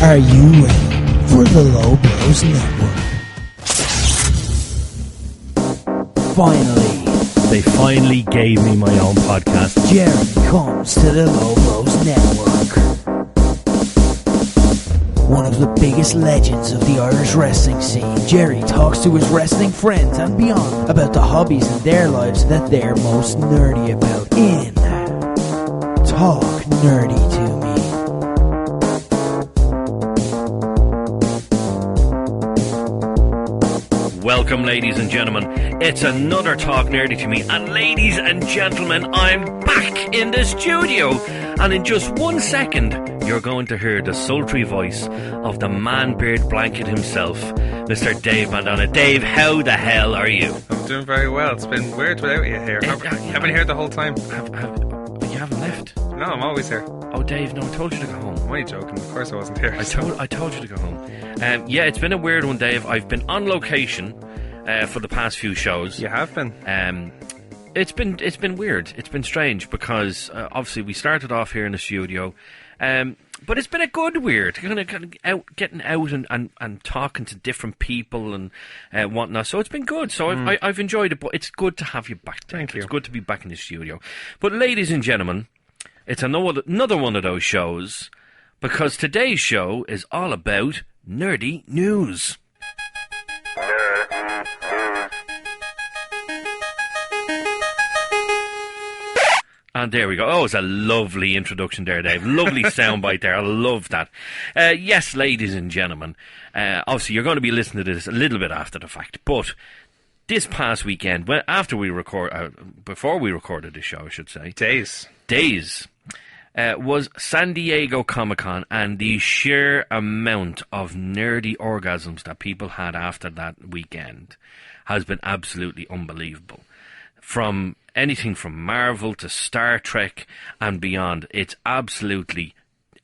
Are you ready for the Low Blows Network? Finally, they finally gave me my own podcast. Gerry comes to the Low Blows Network. One of the biggest legends of the Irish wrestling scene, Gerry talks to his wrestling friends and beyond about the hobbies in their lives that they're most nerdy about in Talk Nerdy to Me. Welcome, ladies and gentlemen. It's another Talk Nerdy to Me. And ladies and gentlemen, I'm back in the studio. And in just 1 second, you're going to hear the sultry voice of the man-beard blanket himself, Mr. Dave Mandona. Dave, how the hell are you? I'm doing very well. It's been weird without you here. I've been here the whole time. You haven't left? No, I'm always here. Oh, Dave, no, I told you to go home. I'm only joking. Of course I wasn't here. I told you to go home. Yeah, it's been a weird one, Dave. I've been on location for the past few shows. You have been. It's been weird. It's been strange because obviously we started off here in the studio, but it's been a good weird, kind of getting out and talking to different people and whatnot. So it's been good. So I've enjoyed it, but it's good to have you back. Thank you. It's good to be back in the studio. But ladies and gentlemen, it's another one of those shows because today's show is all about nerdy news. And there we go. Oh, it's a lovely introduction there, Dave. Lovely soundbite there. I love that. Yes, ladies and gentlemen, obviously you're going to be listening to this a little bit after the fact, but this past weekend, before we recorded this show, I should say. Days. Was San Diego Comic-Con, and the sheer amount of nerdy orgasms that people had after that weekend has been absolutely unbelievable. From anything from Marvel to Star Trek and beyond, it's absolutely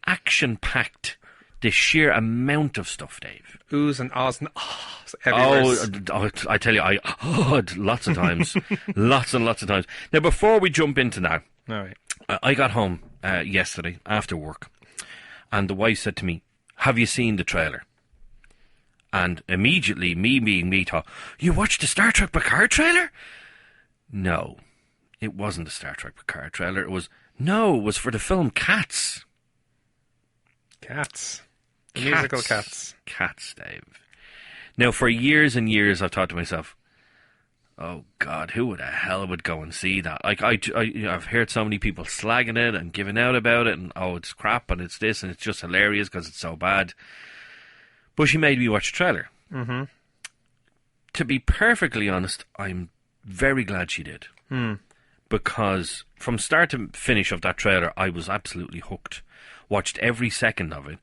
action-packed. The sheer amount of stuff, Dave. Oohs and ahs and ahs everywhere. Oh, I tell you, I lots of times. Lots and lots of times. Now, before we jump into that, all right. I got home yesterday after work, and the wife said to me, "Have you seen the trailer?" And immediately, me being me, thought, "You watched the Star Trek Picard trailer?" No, it wasn't the Star Trek Picard trailer. It was for the film Cats. Cats. The musical Cats. Cats, Dave. Now, for years and years, I've thought to myself, oh, God, who the hell would go and see that? Like, I've heard so many people slagging it and giving out about it, and, oh, it's crap, and it's this, and it's just hilarious because it's so bad. But she made me watch the trailer. Mm-hmm. To be perfectly honest, I'm very glad she did. Because from start to finish of that trailer, I was absolutely hooked. Watched every second of it.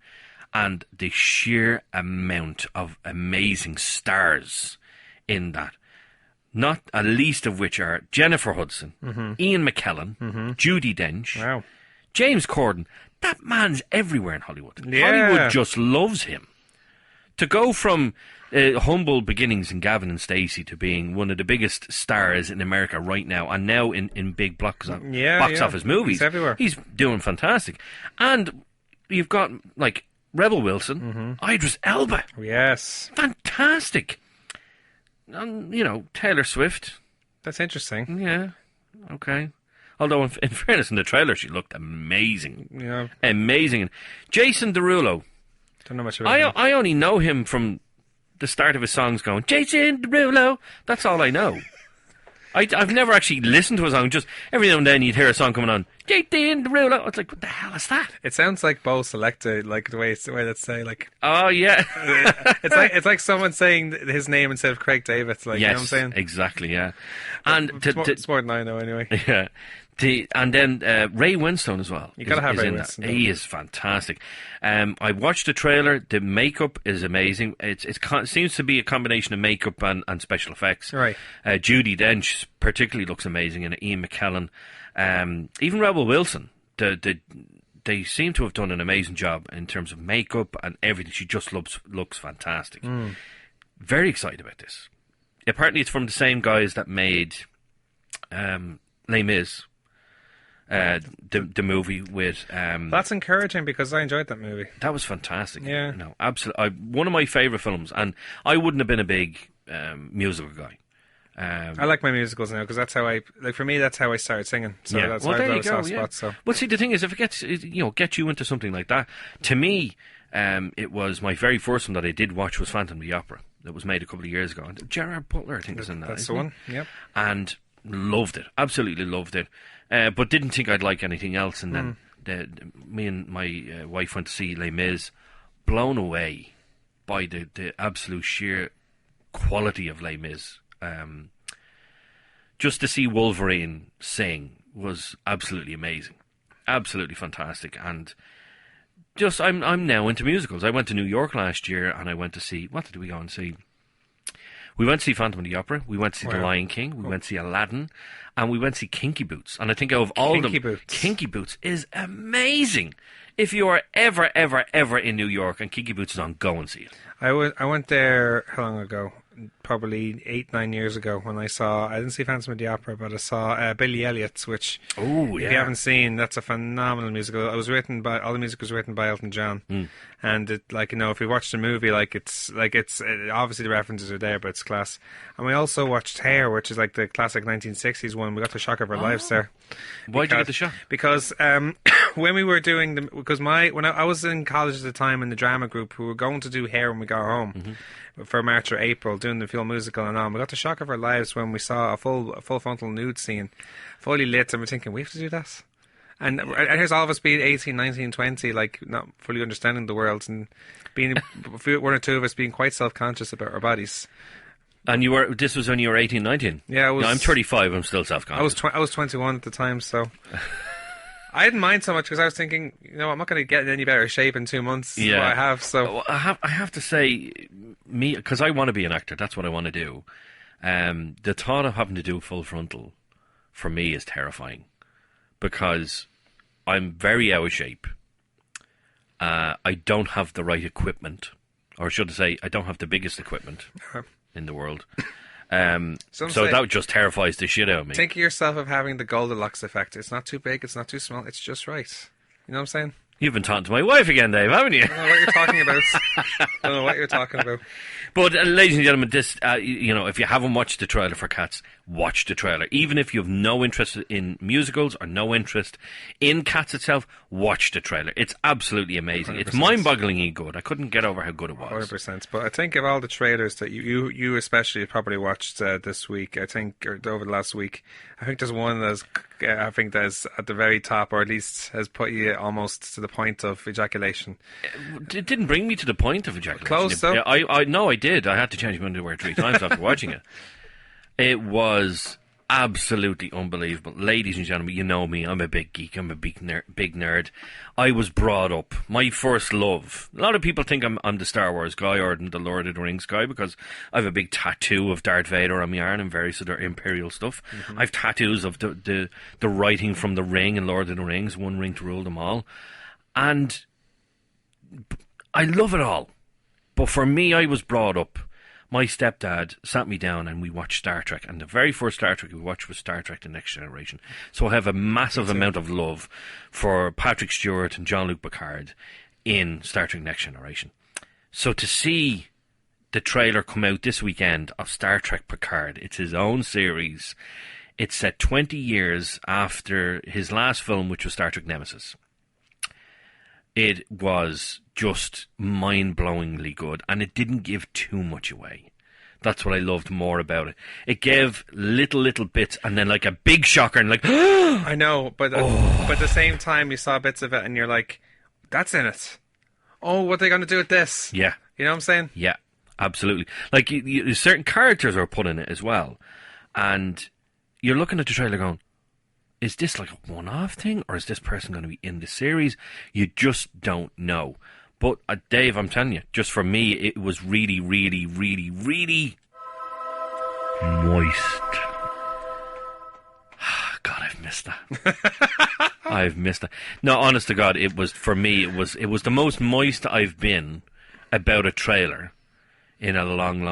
And the sheer amount of amazing stars in that. Not a least of which are Jennifer Hudson, Ian McKellen, Judi Dench, wow. James Corden. That man's everywhere in Hollywood. Yeah. Hollywood just loves him. To go from humble beginnings in Gavin and Stacey to being one of the biggest stars in America right now, and now in big box office movies. He's everywhere. He's doing fantastic. And you've got, like, Rebel Wilson, Idris Elba. Yes. Fantastic. And, Taylor Swift. That's interesting. Yeah, okay. Although, in fairness, in the trailer, she looked amazing. Yeah. Amazing. Jason Derulo. Don't know much about him. I only know him from the start of his songs going, Jason Derulo. That's all I know. I've never actually listened to a song. Just every now and then you'd hear a song coming on, Jason Derulo. I was like, what the hell is that? It sounds like Bo Selecta, like the way they say, like. Oh, yeah. it's like someone saying his name instead of Craig David. Like, yes, you know what I'm saying? Exactly, yeah. And it's more than I know anyway. Yeah. And then Ray Winstone as well. You gotta have Ray Winstone. He is fantastic. I watched the trailer. The makeup is amazing. It seems to be a combination of makeup and special effects. Right. Judi Dench particularly looks amazing, and Ian McKellen. Even Rebel Wilson. They seem to have done an amazing job in terms of makeup and everything. She just looks fantastic. Very excited about this. Apparently, it's from the same guys that made Les Mis. the movie with. That's encouraging because I enjoyed that movie. That was fantastic. Yeah. No, absolutely. One of my favourite films, and I wouldn't have been a big musical guy. I like my musicals now because that's how for me, that's how I started singing. So Yeah. that's Well, why there I've you got a go. soft Yeah. spot. So Well, see, the thing is, if it gets you into something like that, to me, it was my very first one that I did watch was Phantom of the Opera. That was made a couple of years ago. And Gerard Butler, I think, is in that. that's isn't the he? one. Yep. And loved it, absolutely loved it. But didn't think I'd like anything else. And then me and my wife went to see Les Mis, blown away by the absolute sheer quality of Les Mis. Just to see Wolverine sing was absolutely amazing, absolutely fantastic. And just I'm now into musicals. I went to New York last year, and I went to see, what did we go and see? We went to see Phantom of the Opera, we went to see The Lion King, we went to see Aladdin, and we went to see Kinky Boots. And I think of all Kinky of them, Boots. Kinky Boots is amazing. If you are ever in New York and Kinky Boots is on, go and see it. I went there how long ago? Probably 8-9 years ago when I didn't see Phantom of the Opera, but I saw Billy Elliot's, which Oh, if yeah. you haven't seen, that's a phenomenal musical. All the music was written by Elton John, and it, if you watch the movie, it's obviously the references are there, but it's class. And we also watched Hair, which is like the classic 1960s one. We got the shock of our lives there. Why'd you get the shock? Because when we were doing when I was in college at the time in the drama group, we were going to do Hair when we got home. For March or April, doing the film musical and on. We got the shock of our lives when we saw a full frontal nude scene, fully lit, and we're thinking, we have to do that? And here's all of us being 18, 19, 20, not fully understanding the world, and being one or two of us being quite self-conscious about our bodies. And this was when you were 18, 19? Yeah, I'm 35, I'm still self-conscious. I was 21 at the time, so I didn't mind so much because I was thinking, I'm not going to get in any better shape in 2 months. Yeah, what I have. So I have to say, because I want to be an actor. That's what I want to do. The thought of having to do full frontal for me is terrifying because I'm very out of shape. I don't have the right equipment, or should I say, I don't have the biggest equipment in the world. So that just terrifies the shit out of me. Think of yourself of having the Goldilocks effect. It's not too big, it's not too small, it's just right. You know what I'm saying? You've been talking to my wife again, Dave, haven't you? I don't know what you're talking about. I don't know what you're talking about. But, ladies and gentlemen, this, if you haven't watched the trailer for Cats, watch the trailer. Even if you have no interest in musicals or no interest in Cats itself, watch the trailer. It's absolutely amazing. 100%. It's mind-bogglingly good. I couldn't get over how good it was. 100%. But I think of all the trailers that you especially probably watched this week, or over the last week, I think there's one that's at the very top, or at least has put you almost to the point of ejaculation. It didn't bring me to the point of ejaculation. Close, though. I did. I had to change my underwear 3 times after watching it. It was absolutely unbelievable. Ladies and gentlemen, you know me. I'm a big geek. I'm a big nerd. I was brought up. My first love. A lot of people think I'm the Star Wars guy or the Lord of the Rings guy because I have a big tattoo of Darth Vader on my arm and various other Imperial stuff. I have tattoos of the writing from the Ring and Lord of the Rings, one ring to rule them all. And I love it all. But for me, I was brought up. My stepdad sat me down and we watched Star Trek. And the very first Star Trek we watched was Star Trek The Next Generation. So I have a massive amount of love for Patrick Stewart and Jean-Luc Picard in Star Trek Next Generation. So to see the trailer come out this weekend of Star Trek Picard, it's his own series. It's set 20 years after his last film, which was Star Trek Nemesis. It was just mind-blowingly good, and it didn't give too much away. That's what I loved more about it. It gave little bits, and then like a big shocker, and like, I know, but at the same time, you saw bits of it, and you're like, that's in it. Oh, what are they going to do with this? Yeah. You know what I'm saying? Yeah, absolutely. Like, certain characters are put in it as well, and you're looking at the trailer going, is this like a one-off thing, or is this person going to be in the series? You just don't know. But, Dave, I'm telling you, just for me, it was really, really, really, really moist. God, I've missed that. I've missed that. No, honest to God, it was, for me, it was the most moist I've been about a trailer in a long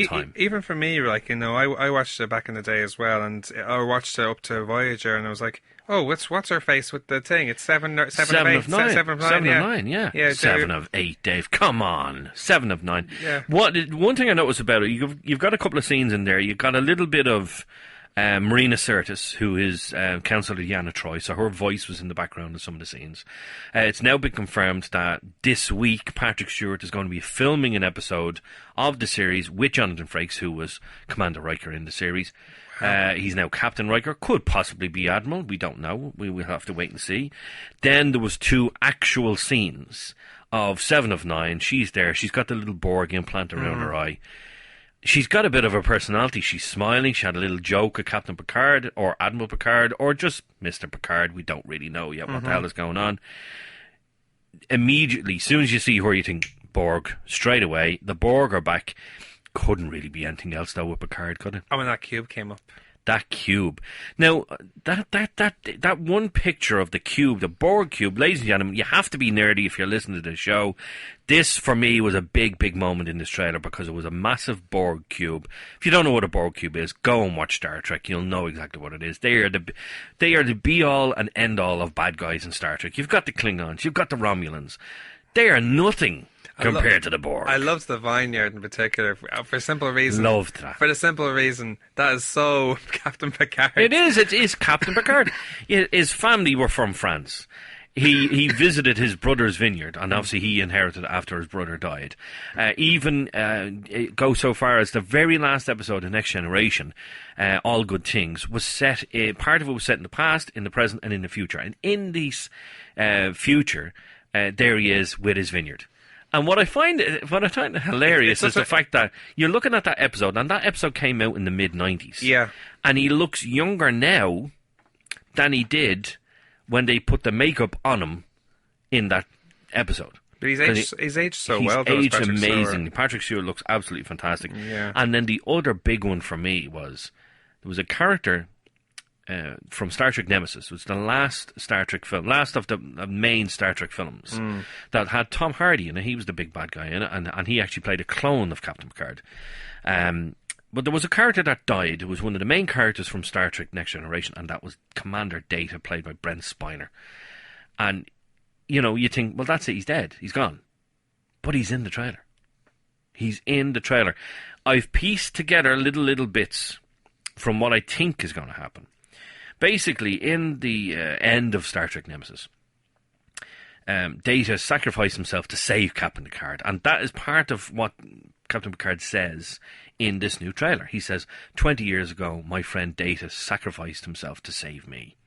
time. Even for me, I watched it back in the day as well, and I watched it up to Voyager, and I was like, Oh, what's her face with the thing? It's seven of 8. 7 of 9. 7 of 9, 7 yeah. of 9, yeah. Yeah, 7 of 8, Dave. Come on. 7 of 9. Yeah. One thing I noticed about it, you've got a couple of scenes in there. You've got a little bit of Marina Sirtis, who is Councillor Deanna Troy, so her voice was in the background of some of the scenes. It's now been confirmed that this week Patrick Stewart is going to be filming an episode of the series with Jonathan Frakes, who was Commander Riker in the series. He's now Captain Riker, could possibly be Admiral, we don't know, we will have to wait and see. Then there was 2 actual scenes of 7 of 9, she's there, she's got the little Borg implant around her eye. She's got a bit of a personality, she's smiling, she had a little joke at Captain Picard, or Admiral Picard, or just Mr. Picard, we don't really know yet what the hell is going on. Immediately, as soon as you see her, you think, Borg, straight away, the Borg are back. Couldn't really be anything else though with Picard, could it? Oh, when that cube came up. That cube. Now, that one picture of the cube, the Borg cube, ladies and gentlemen, you have to be nerdy if you're listening to the show. This, for me, was a big moment in this trailer because it was a massive Borg cube. If you don't know what a Borg cube is, go and watch Star Trek. You'll know exactly what it is. They are the be-all and end-all of bad guys in Star Trek. You've got the Klingons, you've got the Romulans. They are nothing compared to the Borg. I loved the vineyard in particular for a simple reason. Loved that. For the simple reason that is so Captain Picard. It is Captain Picard. His family were from France. He visited his brother's vineyard, and obviously he inherited it after his brother died. Even go so far as the very last episode of Next Generation, All Good Things, was set. Part of it was set in the past, in the present, and in the future. And in this future, there he is with his vineyard. And what I find hilarious is the fact that you're looking at that episode, and that episode came out in the mid-90s. Yeah. And he looks younger now than he did when they put the makeup on him in that episode. But he's aged so well. He's aged Patrick amazing. Stewart. Patrick Stewart looks absolutely fantastic. Yeah. And then the other big one for me was, there was a character from Star Trek Nemesis. It was the last Star Trek film, last of the main Star Trek films, that had Tom Hardy in it. He was the big bad guy in it, and he actually played a clone of Captain Picard. But there was a character that died. It was one of the main characters from Star Trek Next Generation, and that was Commander Data, played by Brent Spiner. And, you think, well, that's it, he's dead, he's gone. But he's in the trailer. He's in the trailer. I've pieced together little bits from what I think is going to happen. Basically, in the end of Star Trek Nemesis, Data sacrificed himself to save Captain Picard, and that is part of what Captain Picard says in this new trailer. He says, 20 years ago, my friend Data sacrificed himself to save me.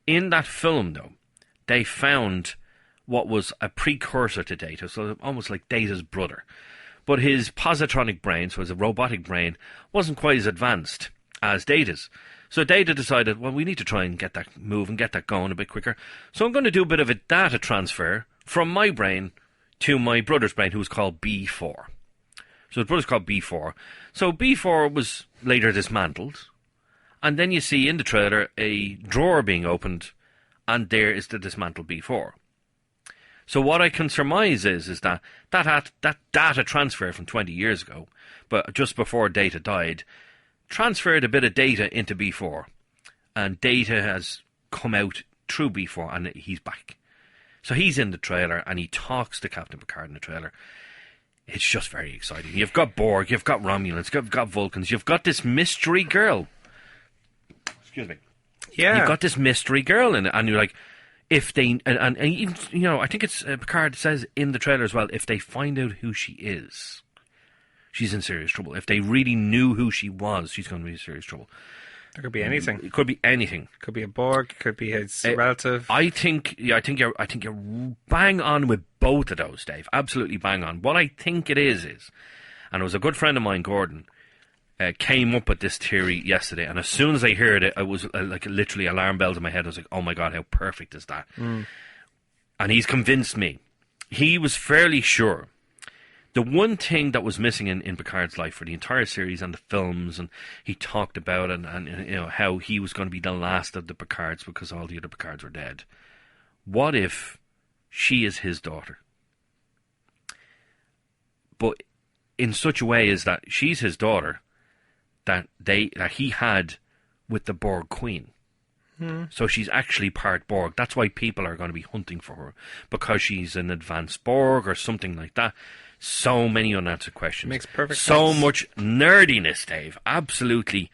In that film, though, they found what was a precursor to Data, so almost like Data's brother. But his positronic brain, so his robotic brain, wasn't quite as advanced as Data's. So Data decided, well, we need to try and get that moving, get that going a bit quicker. So I'm going to do a bit of a data transfer from my brain to my brother's brain, who was called B4. So his brother's called B4. So B4 was later dismantled. And then you see in the trailer a drawer being opened, and there is the dismantled B4. So what I can surmise is that data transfer from 20 years ago, but just before Data died, transferred a bit of data into B4, and Data has come out through B4, and he's back. So he's in the trailer, and he talks to Captain Picard in the trailer. It's just very exciting. You've got Borg, you've got Romulans, you've got Vulcans, you've got this mystery girl. Excuse me. Yeah. You've got this mystery girl in it, and you're like, if they, and even, I think it's, Picard says in the trailer as well, if they find out who she is, she's in serious trouble. If they really knew who she was, she's going to be in serious trouble. There could be anything. It could be anything. Could be a Borg. Could be his relative. I think you're bang on with both of those, Dave. Absolutely bang on. What I think it is, and it was a good friend of mine, Gordon, came up with this theory yesterday, and as soon as I heard it, I was like literally alarm bells in my head. I was like, oh my God, how perfect is that? And he's convinced me. He was fairly sure. The one thing that was missing in Picard's life for the entire series and the films, and he talked about it, and how he was going to be the last of the Picards because all the other Picards were dead. What if she is his daughter? But in such a way as that she's his daughter that he had with the Borg Queen. So she's actually part Borg. That's why people are going to be hunting for her, because she's an advanced Borg or something like that. So many unanswered questions. Makes perfect so sense. much nerdiness, Dave. Absolutely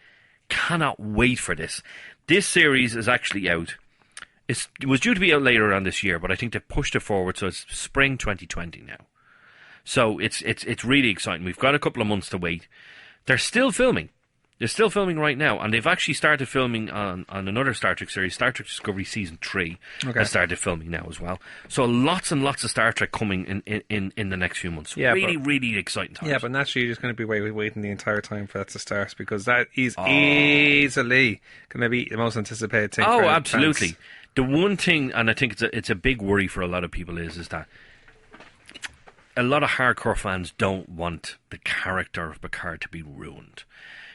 cannot wait for this. This series is actually out. It was due to be out later on this year, but I think they've pushed it forward, so it's spring 2020 now. So it's really exciting. We've got a couple of months to wait. They're still filming. They're still filming right now, and they've actually started filming on another Star Trek series, Star Trek Discovery Season 3, has started filming now as well. So lots and lots of Star Trek coming in the next few months. Yeah, really exciting times. Yeah, but naturally you're just going to be waiting the entire time for that to start, because that is easily going to be the most anticipated thing. Oh, for absolutely. fans. The one thing, and I think it's a big worry for a lot of people, is that a lot of hardcore fans don't want the character of Picard to be ruined.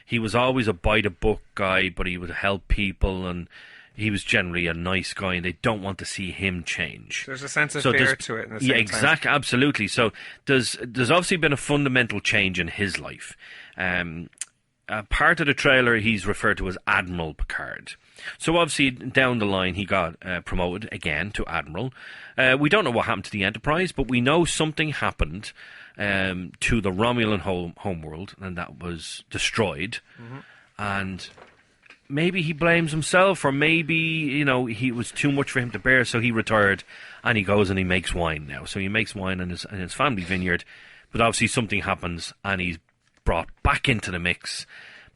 He was always a by-the-book guy, but he would help people, and he was generally a nice guy, and they don't want to see him change. There's a sense of fear to it. In the same exactly, absolutely. So there's obviously been a fundamental change in his life. Part of the trailer, he's referred to as Admiral Picard. So obviously down the line, he got promoted again to Admiral. We don't know what happened to the Enterprise, but we know something happened to the Romulan homeworld, and that was destroyed. And maybe he blames himself, or maybe, he was too much for him to bear, so he retired, and he goes and he makes wine now. So he makes wine in his family vineyard, but obviously something happens, and he's brought back into the mix.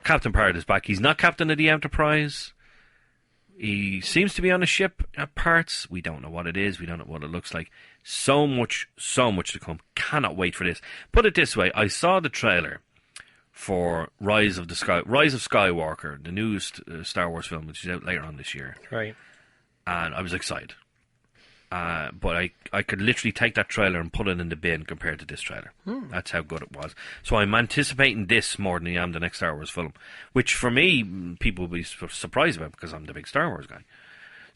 Captain Picard is back. He's not captain of the Enterprise. He seems to be on a ship at parts. We don't know what it is. We don't know what it looks like. So much to come. Cannot wait for this. Put it this way. I saw the trailer for Rise of Skywalker, the newest Star Wars film, which is out later on this year. Right. And I was excited. But I could literally take that trailer and put it in the bin compared to this trailer. That's how good it was. So I'm anticipating this more than I am the next Star Wars film, which for me, people will be surprised about, because I'm the big Star Wars guy.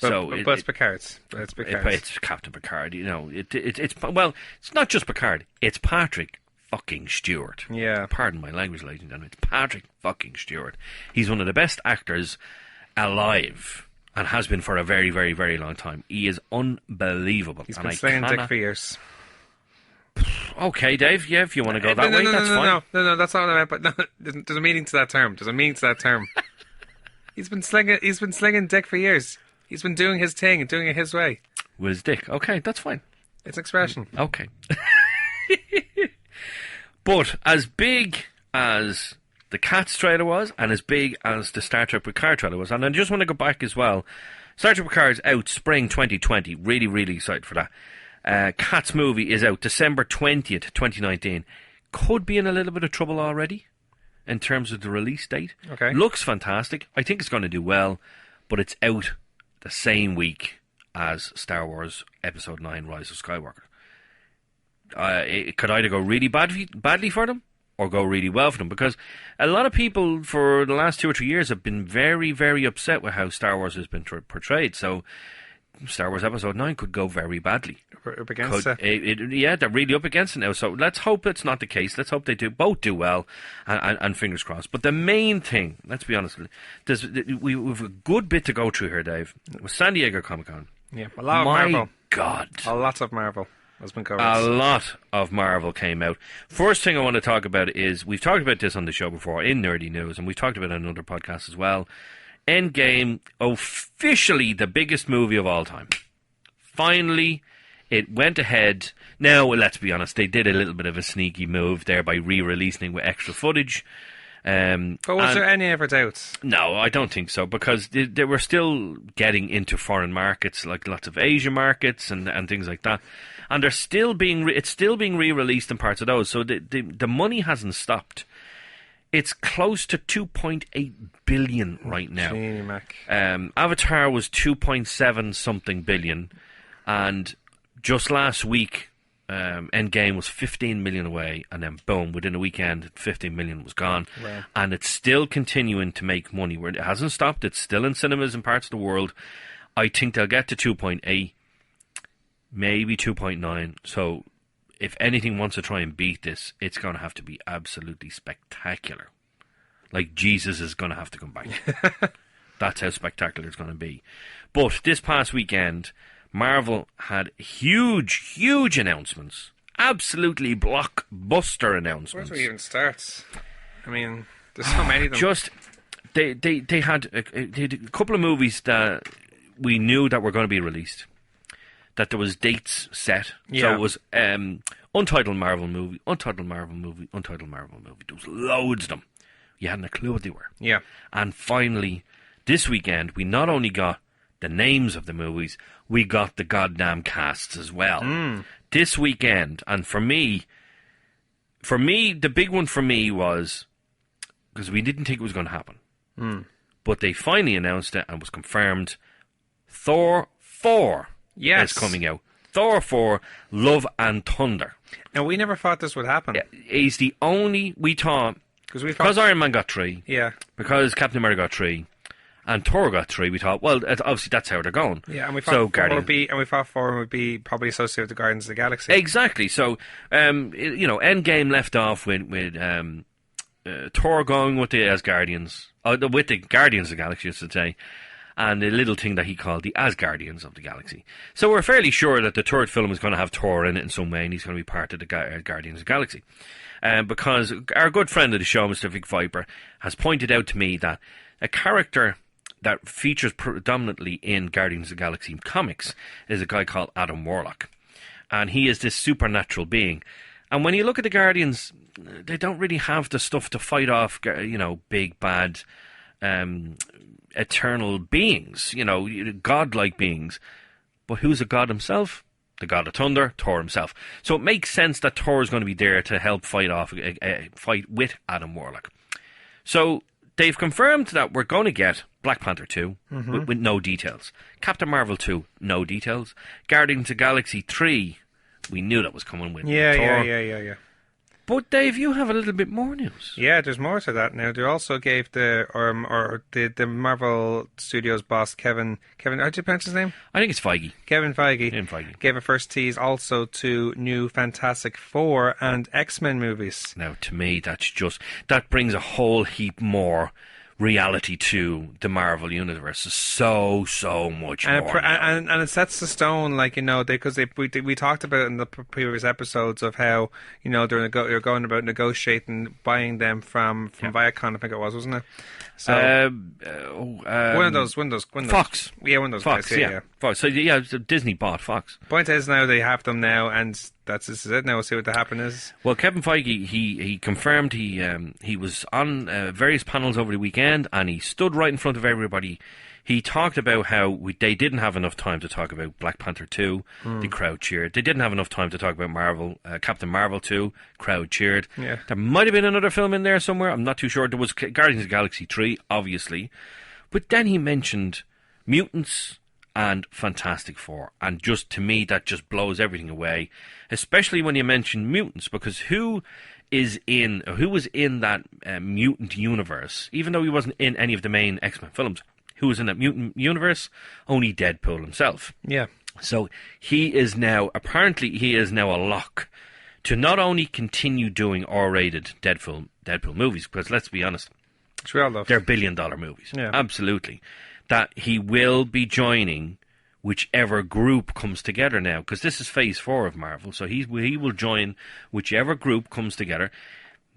But it's Picard's. It's Captain Picard. It's not just Picard. It's Patrick fucking Stewart. Yeah. Pardon my language, ladies and gentlemen. It's Patrick fucking Stewart. He's one of the best actors alive, and has been for a very, very, very long time. He is unbelievable. He's been slinging dick for years. Okay, Dave. Yeah, if you want to go that way, that's fine. No, that's not what I meant. But no, there's a meaning to that term. He's been slinging dick for years. He's been doing his thing and doing it his way. With his dick. Okay, that's fine. It's expression. Okay. But as big as the Cats trailer was, and as big as the Star Trek Picard trailer was, and I just want to go back as well. Star Trek Picard's out spring 2020. Really, really excited for that. Cats movie is out December 20th, 2019. Could be in a little bit of trouble already in terms of the release date. Okay. Looks fantastic. I think it's going to do well, but it's out the same week as Star Wars Episode 9, Rise of Skywalker. It could either go really badly for them, or go really well for them, because a lot of people for the last 2 or 3 years have been very, very upset with how Star Wars has been portrayed. So Star Wars Episode 9 could go very badly. Up against it. Yeah, they're really up against it now. So let's hope it's not the case. Let's hope they both do well, and fingers crossed. But the main thing, let's be honest, we've a good bit to go through here, Dave. With San Diego Comic-Con. Yeah, a lot of Marvel. My God. A lot of Marvel has been covered. A lot of Marvel came out. First thing I want to talk about is, we've talked about this on the show before in Nerdy News, and we've talked about it on another podcast as well. Endgame, officially the biggest movie of all time. Finally, it went ahead. Now, let's be honest, they did a little bit of a sneaky move there by re-releasing with extra footage. But was there any ever doubts? No, I don't think so, because they were still getting into foreign markets, like lots of Asian markets and things like that. And they're still it's still being re-released in parts of those, so the money hasn't stopped. It's close to 2.8 billion right now. Gee, Mac. Avatar was 2.7 something billion, and just last week, Endgame was 15 million away, and then boom, within a weekend, 15 million was gone. Wow. And it's still continuing to make money. It hasn't stopped. It's still in cinemas in parts of the world. I think they'll get to 2.8, maybe 2.9. So if anything wants to try and beat this, it's going to have to be absolutely spectacular. Like Jesus is going to have to come back. That's how spectacular it's going to be. But this past weekend, Marvel had huge announcements. Absolutely blockbuster announcements. Where do we even start? I mean, there's so many of them. Just, they had a couple of movies that we knew that were going to be released. That there was dates set. Yeah. So it was untitled Marvel movie, untitled Marvel movie, untitled Marvel movie. There was loads of them. You hadn't a clue what they were. Yeah. And finally, this weekend, we not only got the names of the movies, we got the goddamn casts as well. This weekend, and for me, the big one for me was, because we didn't think it was going to happen, but they finally announced it and was confirmed, Thor 4 is coming out. Thor 4, Love and Thunder. And we never thought this would happen. He's the only, we thought, because Iron Man got 3, because Captain America got 3, and Thor got 3, we thought, well, obviously that's how they're going. Yeah, and we thought Thor would be probably associated with the Guardians of the Galaxy. Exactly. So, Endgame left off with Thor going with the Asgardians, with the Guardians of the Galaxy, I should say, and the little thing that he called the Asgardians of the Galaxy. So we're fairly sure that the third film is going to have Thor in it in some way, and he's going to be part of the Guardians of the Galaxy. Because our good friend of the show, Mr. Vic Viper, has pointed out to me that a character that features predominantly in Guardians of the Galaxy comics is a guy called Adam Warlock. And he is this supernatural being. And when you look at the Guardians, they don't really have the stuff to fight off, big, bad, eternal beings, godlike beings. But who's a god himself? The god of thunder, Thor himself. So it makes sense that Thor is going to be there to help fight with Adam Warlock. So they've confirmed that we're going to get Black Panther 2 with no details. Captain Marvel 2, no details. Guardians of the Galaxy 3, we knew that was coming with Thor. Yeah. But Dave, you have a little bit more news. Yeah, there's more to that now. They also gave the Marvel Studios boss Kevin. How do you pronounce his name? I think it's Feige. Kevin Feige. Gave a first tease also to new Fantastic Four and X-Men movies. Now, to me, that brings a whole heap more reality to the Marvel universe. So much more. And it sets the stone, because we talked about it in the previous episodes of how, they're going about negotiating buying them from Viacom, I think it was, wasn't it? So one of those Fox. Yeah, one of those Fox, guys, yeah. Fox. So Disney bought Fox. Point is now they have them now, and this is it now. We'll see what the happen is. Well, Kevin Feige, he confirmed he was on various panels over the weekend, and he stood right in front of everybody. He talked about how they didn't have enough time to talk about Black Panther 2. The crowd cheered. They didn't have enough time to talk about Captain Marvel 2. Crowd cheered. Yeah. There might have been another film in there somewhere. I'm not too sure. There was Guardians of the Galaxy 3, obviously. But then he mentioned Mutants and Fantastic Four. And to me, that just blows everything away. Especially when you mention Mutants, because who was in that mutant universe, even though he wasn't in any of the main X-Men films, who was in that mutant universe? Only Deadpool himself. Yeah. So he is now a lock to not only continue doing R-rated Deadpool movies, because let's be honest, they're billion-dollar movies. Yeah. Absolutely. That he will be joining whichever group comes together now, because this is Phase 4 of Marvel, so he will join whichever group comes together.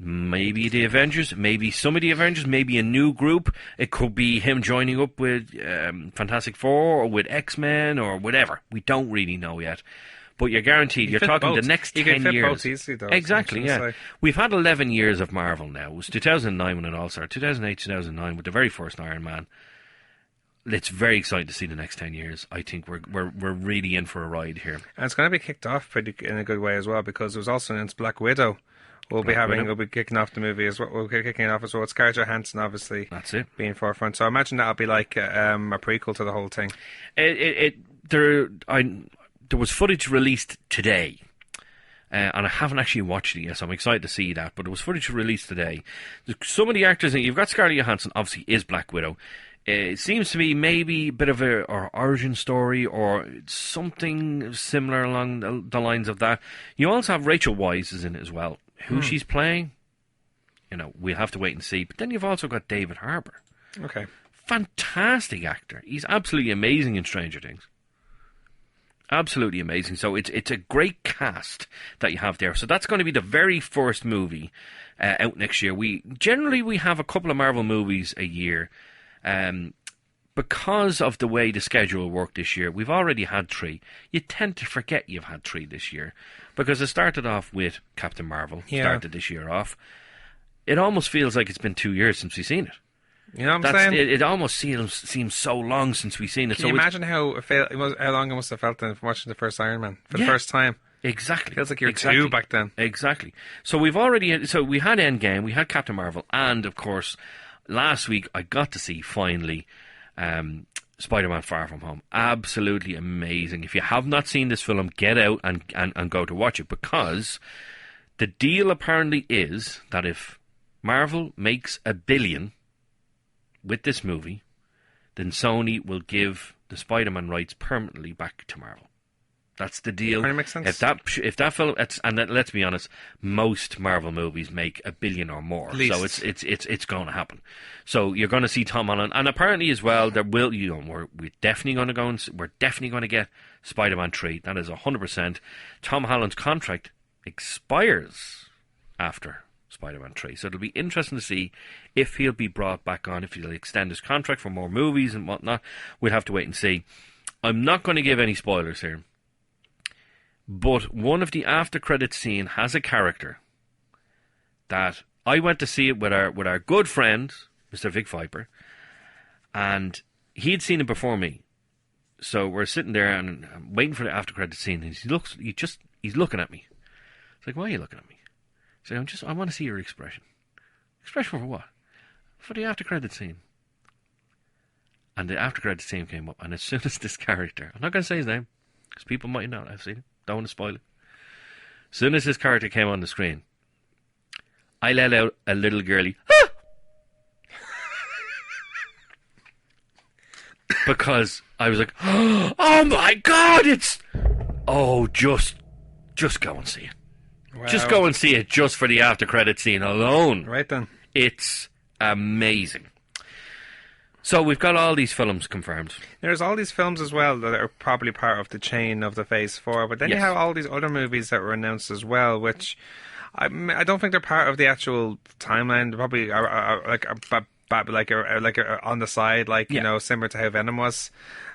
Maybe the Avengers, maybe some of the Avengers, maybe a new group. It could be him joining up with Fantastic Four or with X-Men or whatever. We don't really know yet. But you're guaranteed, you're talking the next 10 years. Both easily, though, exactly, yeah. We've had 11 years of Marvel now. It was 2009 when it all started, 2008, 2009 with the very first Iron Man. It's very exciting to see the next 10 years. I think we're really in for a ride here. And it's going to be kicked off in a good way as well, because there was also announced Black Widow. We'll be kicking off the movie as well. We'll be kicking it off as well. It's Scarlett Johansson, obviously. That's it. Being forefront. So I imagine that'll be like a prequel to the whole thing. There was footage released today, and I haven't actually watched it yet, so I'm excited to see that. But there was footage released today. Some of the actors, you've got Scarlett Johansson, obviously is Black Widow. It seems to be maybe a bit of an origin story or something similar along the lines of that. You also have Rachel Weisz is in it as well. Who she's playing, we'll have to wait and see. But then you've also got David Harbour. Okay. fantastic actor. He's absolutely amazing in Stranger Things. Absolutely amazing. So it's a great cast that you have there. So that's going to be the very first movie out next year. We have a couple of Marvel movies a year. Because of the way the schedule worked this year, we've already had 3. You tend to forget you've had 3 this year. Because it started off with Captain Marvel. Yeah. Started this year off. It almost feels like it's been 2 years since we've seen it. You know what I'm saying? It almost seems so long since we've seen it. Can you imagine how long it must have felt then from watching the first Iron Man for the first time? Exactly. It feels like you were 2 back then. Exactly. So we had Endgame, we had Captain Marvel, and of course, last week I got to see finally Spider-Man Far From Home. Absolutely amazing. If you have not seen this film, get out and go to watch it, because the deal apparently is that if Marvel makes $1 billion with this movie, then Sony will give the Spider-Man rights permanently back to Marvel. That's the deal. That makes sense. If that film, let's be honest, most Marvel movies make $1 billion or more. So it's going to happen. So you're going to see Tom Holland, and apparently as well, we're definitely going to get Spider-Man 3. That is 100%. Tom Holland's contract expires after Spider-Man 3. So it'll be interesting to see if he'll be brought back on, if he'll extend his contract for more movies and whatnot. We'll have to wait and see. I'm not going to give any spoilers here, but one of the after credits scene has a character that I went to see it with our good friend, Mr. Vic Viper, and he'd seen it before me. So we're sitting there and I'm waiting for the after credits scene, and he's looking at me. It's like, why are you looking at me? So I want to see your expression. Expression for what? For the after credits scene. And the after credits scene came up, and as soon as this character, I'm not going to say his name, because people might not have seen it, don't want to spoil it. As soon as this character came on the screen, I let out a little girly, ah! Because I was like, oh my God, just go and see it. Wow. Just go and see it just for the after credit scene alone. Right then. It's amazing. So we've got all these films confirmed. There's all these films as well that are probably part of the chain of the Phase 4, but then you have all these other movies that were announced as well, which I don't think they're part of the actual timeline. They're probably on the side, you know, similar to how Venom was.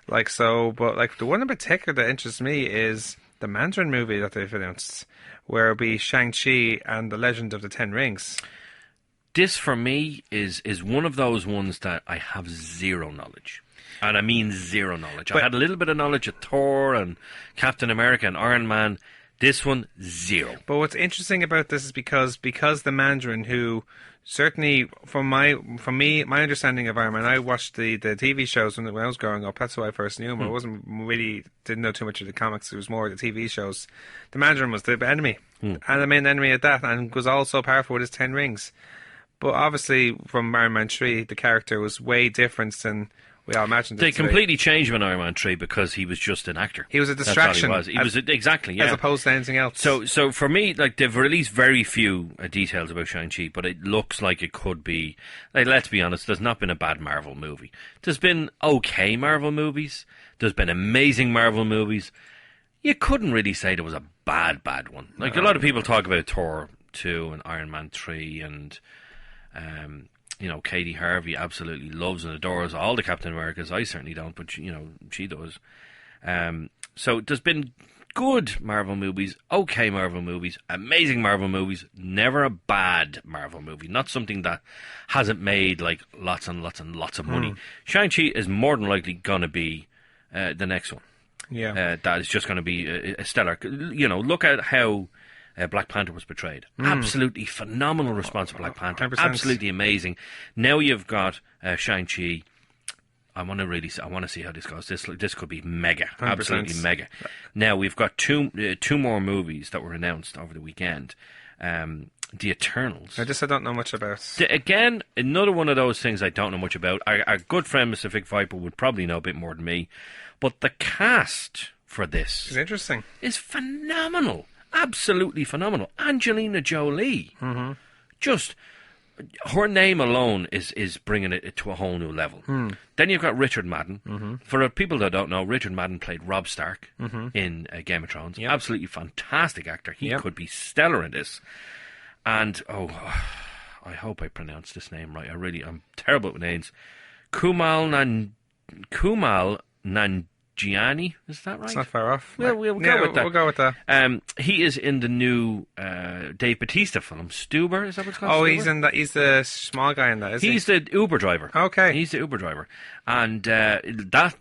But the one in particular that interests me is the Mandarin movie that they've announced, where it'll be Shang-Chi and the Legend of the Ten Rings. This, for me, is one of those ones that I have zero knowledge. And I mean zero knowledge. I had a little bit of knowledge of Thor and Captain America and Iron Man. This one, zero. But what's interesting about this is because the Mandarin, who certainly, from my understanding of Iron Man, I watched the TV shows when I was growing up. That's why I first knew him. I didn't know too much of the comics. It was more the TV shows. The Mandarin was the enemy, and the main enemy at that, and was also powerful with his 10 rings. But obviously, from Iron Man 3, the character was way different than we all imagined. They completely changed him in Iron Man 3 because he was just an actor. He was a distraction. That's all he was. Exactly, yeah. As opposed to anything else. So for me, they've released very few details about Shang-Chi, but it looks like it could be. Let's be honest, there's not been a bad Marvel movie. There's been okay Marvel movies. There's been amazing Marvel movies. You couldn't really say there was a bad one. A lot of people talk about Thor 2 and Iron Man 3 and... you know, Katie Harvey absolutely loves and adores all the Captain Americas. I certainly don't, but, you know, she does. So there's been good Marvel movies, okay Marvel movies, amazing Marvel movies, never a bad Marvel movie. Not something that hasn't made, lots and lots and lots of money. Shang-Chi is more than likely going to be the next one. Yeah. That is just going to be a stellar... You know, look at how... Black Panther was portrayed. Absolutely phenomenal response to Black Panther. 100%. Absolutely amazing. Now you've got Shang-Chi. I want to see how this goes. This could be mega. 100%. Absolutely mega. Now we've got two more movies that were announced over the weekend. The Eternals. I don't know much about. Again, another one of those things I don't know much about. Our good friend Mr. Vic Viper would probably know a bit more than me. But the cast for this is interesting. Is phenomenal. Absolutely phenomenal. Angelina Jolie. Just her name alone is bringing it to a whole new level. Then you've got Richard Madden. For people that don't know, Richard Madden played Robb Stark in Game of Thrones. Yep. Absolutely fantastic actor. He Yep. could be stellar in this. And, I hope I pronounced this name right. I'm terrible with names. Kumail Nanjiani, is that right? It's not far off. Well, we'll go with that. We'll go with that. He is in the new Dave Bautista film, Stuber, is that what it's called? Oh, Stuber? he's in that. He's the small guy in that, isn't he? He's the Uber driver. Okay. He's the Uber driver. And that,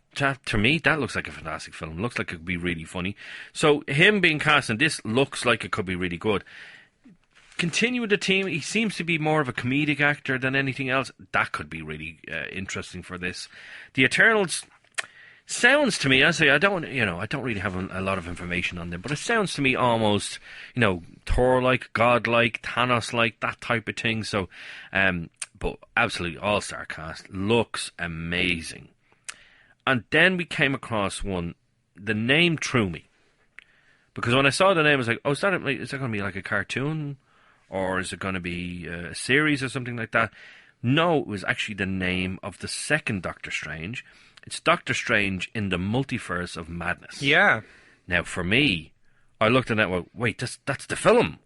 to me, that looks like a fantastic film. Looks like it could be really funny. So him being cast in this looks like it could be really good. Continue with the team. He seems to be more of a comedic actor than anything else. That could be really interesting for this. The Eternals sounds to me, I say, I don't really have a lot of information on them, but it sounds to me almost, Thor-like, God-like, Thanos-like, that type of thing. So, but absolutely all-star cast, looks amazing. And then we came across one. The name threw me, because when I saw the name, I was like, oh, is that going to be like a cartoon? Or is it going to be a series or something like that? No, it was actually the name of the second Doctor Strange. It's Doctor Strange in the Multiverse of Madness. Yeah. Now, for me, I looked at that and went, wait, that's the film.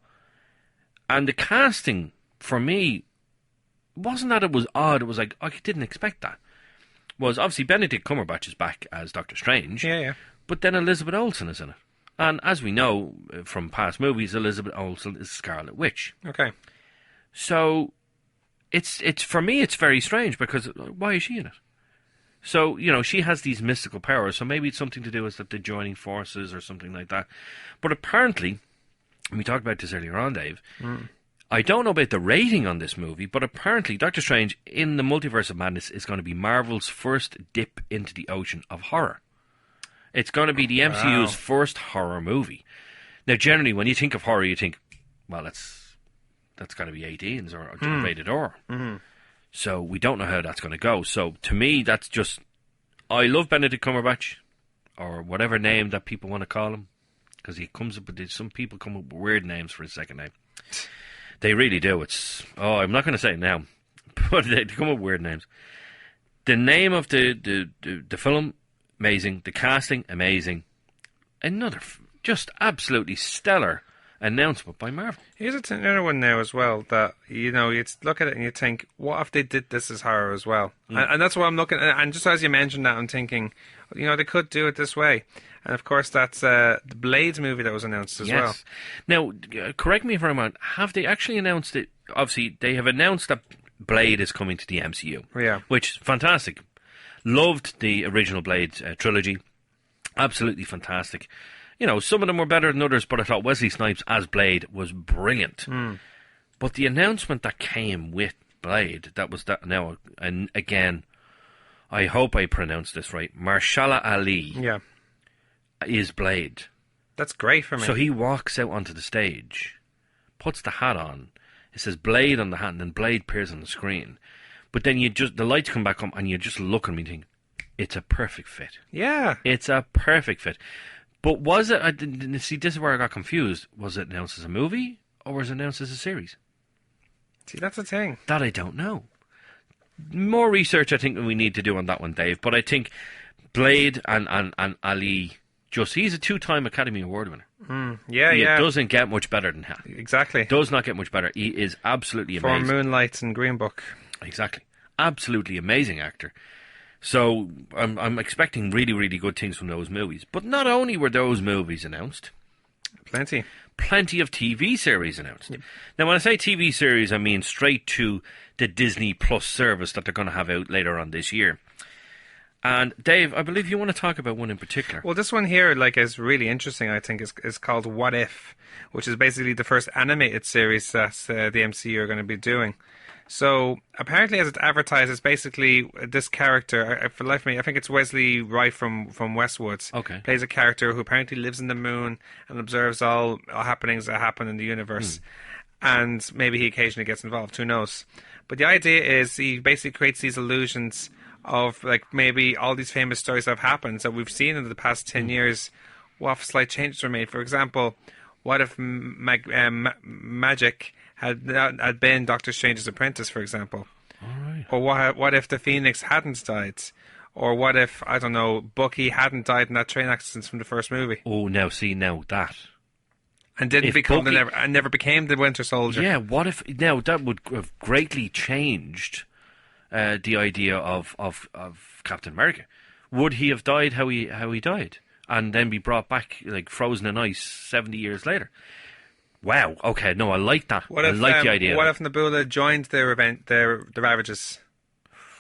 And the casting, for me, wasn't that it was odd. It was like, I didn't expect that. Was obviously Benedict Cumberbatch is back as Doctor Strange. Yeah. But then Elizabeth Olsen is in it. And as we know from past movies, Elizabeth Olsen is Scarlet Witch. Okay. So it's for me, it's very strange, because why is she in it? So, she has these mystical powers, so maybe it's something to do with that they're joining forces or something like that. But apparently, we talked about this earlier on, Dave, I don't know about the rating on this movie, but apparently Doctor Strange in the Multiverse of Madness is going to be Marvel's first dip into the ocean of horror. It's going to be the MCU's first horror movie. Now, generally, when you think of horror, you think, well, that's got to be 18s or rated R. Mm-hmm. So we don't know how that's going to go. So to me, that's just... I love Benedict Cumberbatch, or whatever name that people want to call him, because he comes up with... Some people come up with weird names for his second name. They really do. I'm not going to say it now, but they come up with weird names. The name of the film... amazing. The casting, amazing. Another just absolutely stellar announcement by Marvel. Here's another one now as well that, you look at it and you think, what if they did this as horror as well? And that's what I'm looking at. And just as you mentioned that, I'm thinking, they could do it this way. And of course, that's the Blade movie that was announced as well. Now, correct me if I'm wrong, have they actually announced it? Obviously, they have announced that Blade is coming to the MCU. Yeah. Which is fantastic. Loved the original Blade trilogy. Absolutely fantastic. Some of them were better than others, but I thought Wesley Snipes as Blade was brilliant. But the announcement that came with Blade, that was that now, and again, I hope I pronounced this right, Mahershala Ali is Blade. That's great for me. So he walks out onto the stage, puts the hat on, it says Blade on the hat, and then Blade appears on the screen. But then the lights come back on, and you just look at me and think, it's a perfect fit. Yeah. It's a perfect fit. But was it, this is where I got confused, was it announced as a movie, or was it announced as a series? See, that's the thing. That I don't know. More research I think we need to do on that one, Dave, but I think Blade and Ali, he's a 2-time Academy Award winner. He doesn't get much better than that. Exactly. Does not get much better. He is absolutely amazing. For Moonlight and Green Book. Exactly. Absolutely amazing actor. So I'm expecting really, really good things from those movies. But not only were those movies announced, plenty of TV series announced. Yep. Now, when I say TV series, I mean straight to the Disney Plus service that they're going to have out later on this year. And Dave, I believe you want to talk about one in particular. Well, this one here, is really interesting. I think is called What If, which is basically the first animated series that the MCU are going to be doing. So apparently, as it's advertised, it's basically this character. For the life of me, I think it's Wesley Wright from Westworld. Okay. Plays a character who apparently lives in the moon and observes all happenings that happen in the universe. And maybe he occasionally gets involved. Who knows? But the idea is he basically creates these illusions of maybe all these famous stories that have happened that we've seen in the past 10 years. What if slight changes were made? For example, what if magic had been Doctor Strange's apprentice, for example? All right. Or what if the Phoenix hadn't died? Or what if, I don't know, Bucky hadn't died in that train accident from the first movie? Oh, now that. And didn't If become Bucky- never became the Winter Soldier. Yeah, what if now that would have greatly changed the idea of Captain America? Would he have died how he died, and then be brought back like frozen in ice 70 years later? Wow. Okay. No, I like that. I like the idea. What if Nebula joined the Ravagers?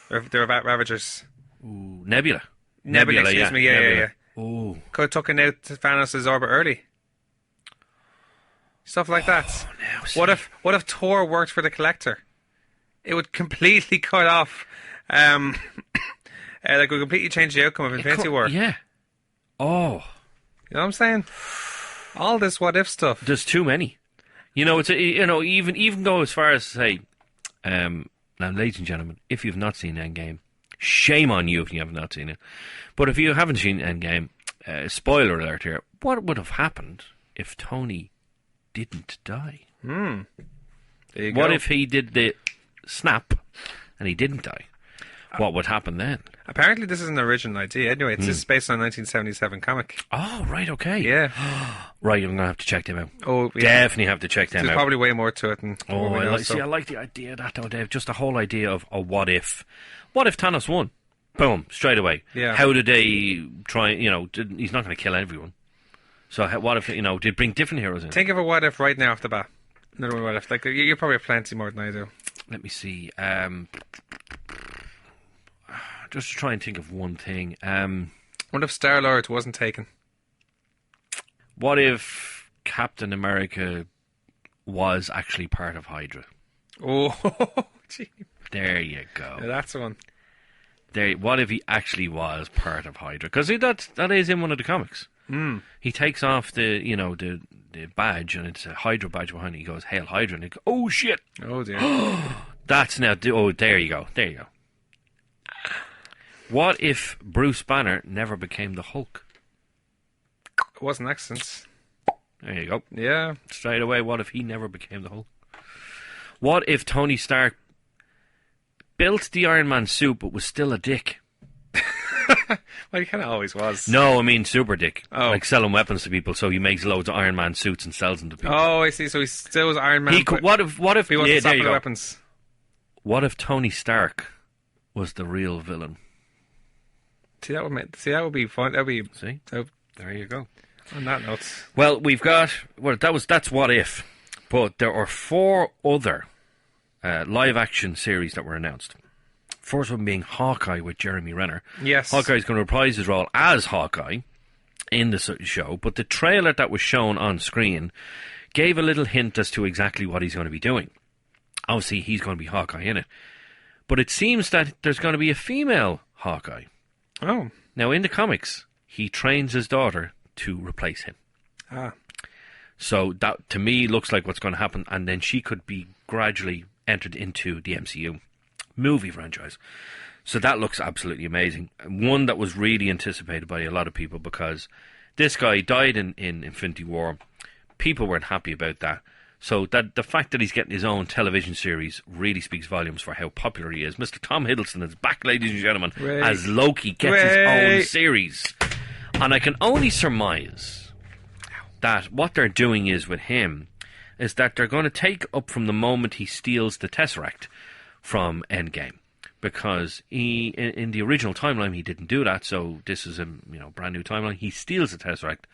The Ravagers. Ooh, Nebula. Excuse me. Yeah. Ooh. Could have taken out Thanos' orbit early. Stuff like that. Now, see. What if Thor worked for the Collector? It would completely cut off. Like it would completely change the outcome of Infinity War. Yeah. Oh. You know what I'm saying? All this what if stuff. There's too many. It's even go as far as to say, now, ladies and gentlemen, if you've not seen Endgame, shame on you if you have not seen it. But if you haven't seen Endgame, spoiler alert here, what would have happened if Tony didn't die? There you What go. if he did the snap and he didn't die? What would happen then? Apparently this is an original idea. Anyway, this is based on a 1977 comic. Oh, right, okay. Yeah. Right, I'm going to have to check them out. Oh, yeah. Definitely have to check them There's out. probably way more to it than Oh, what we know, I like the idea of that though, Dave. Just the whole idea of a what if. What if Thanos won? Boom, straight away. Yeah. How did they try, he's not going to kill everyone. So what if, did bring different heroes in? Think of a what if right now off the bat. Another one what if. Like, you probably have plenty more than I do. Let me see. Just to try and think of one thing. What if Star-Lord wasn't taken? What if Captain America was actually part of Hydra? Oh, gee. There you go. Yeah, that's the one. What if he actually was part of Hydra? Because that is in one of the comics. He takes off the badge, and it's a Hydra badge behind it. He goes, "Hail Hydra!" And he goes, "Oh shit!" Oh dear. That's now. Oh, there you go. There you go. What if Bruce Banner never became the Hulk? It was an accident. There you go. Yeah. Straight away, what if he never became the Hulk? What if Tony Stark built the Iron Man suit but was still a dick? Well, he kind of always was. No, I mean super dick. Oh. Like selling weapons to people, so he makes loads of Iron Man suits and sells them to people. Oh, I see. So he still was Iron Man. He could, what if he wasn't yeah, there stopping you the go. weapons. What if Tony Stark was the real villain? See, that would be fun. That would be. See? There you go. On that note. Well, that's what if. But there are 4 other live action series that were announced. First one being Hawkeye with Jeremy Renner. Yes. Hawkeye's going to reprise his role as Hawkeye in the show, but the trailer that was shown on screen gave a little hint as to exactly what he's going to be doing. Obviously, he's going to be Hawkeye in it. But it seems that there's going to be a female Hawkeye. Oh. Now, in the comics, he trains his daughter to replace him. Ah. So that, to me, looks like what's going to happen, and then she could be gradually entered into the MCU movie franchise. So that looks absolutely amazing. One that was really anticipated by a lot of people, because this guy died in Infinity War. People weren't happy about that. So that the fact that he's getting his own television series really speaks volumes for how popular he is. Mr. Tom Hiddleston is back, ladies and gentlemen, Ray. as Loki gets his own series. And I can only surmise that what they're doing is with him is that they're going to take up from the moment he steals the Tesseract from Endgame. Because he, in the original timeline, he didn't do that, so this is a brand new timeline. He steals the Tesseract.